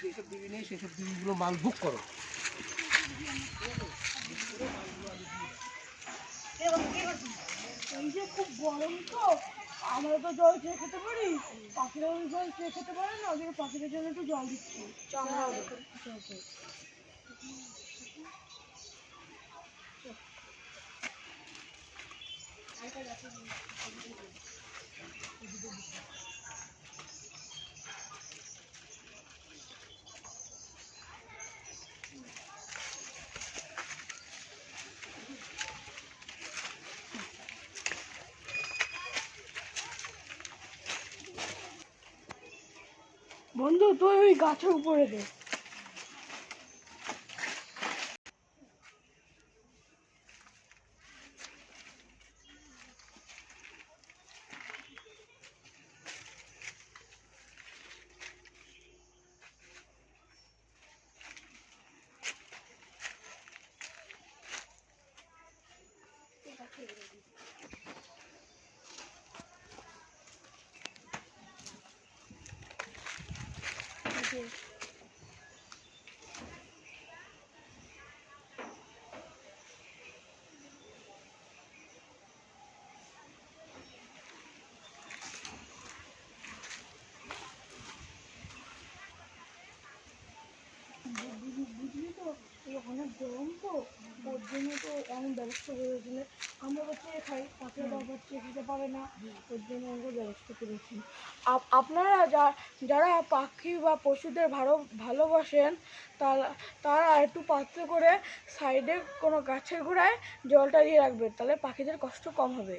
যেসব দিবি নেই সেসব দিবিগুলো মাল বুক করো। এই যে খুব গরম তো, আমরা তো জল খেয়ে খেতে পারি, পাখিরাও জল খেয়ে খেতে পারে না, ওদের পাখিদের জন্য একটু জল দিচ্ছি। বন্ধু তুই ওই গাছের উপরে দে। বুঝলি তো, অনেক গরম তো, ওর জন্য তো এমন ব্যবস্থা করেছিল। আমরা তো চেয়ে খাই, পাখিরা তো আবার চেয়ে খেতে পারে না, ওর জন্য আমরা ব্যবস্থা করেছি। আপনারা যারা পাখি বা পশুদের ভালোবাসেন, তারা তারা একটু পাত্রে করে সাইডে কোনো গাছের গোড়ায় জলটা দিয়ে রাখবেন, তাহলে পাখিদের কষ্ট কম হবে।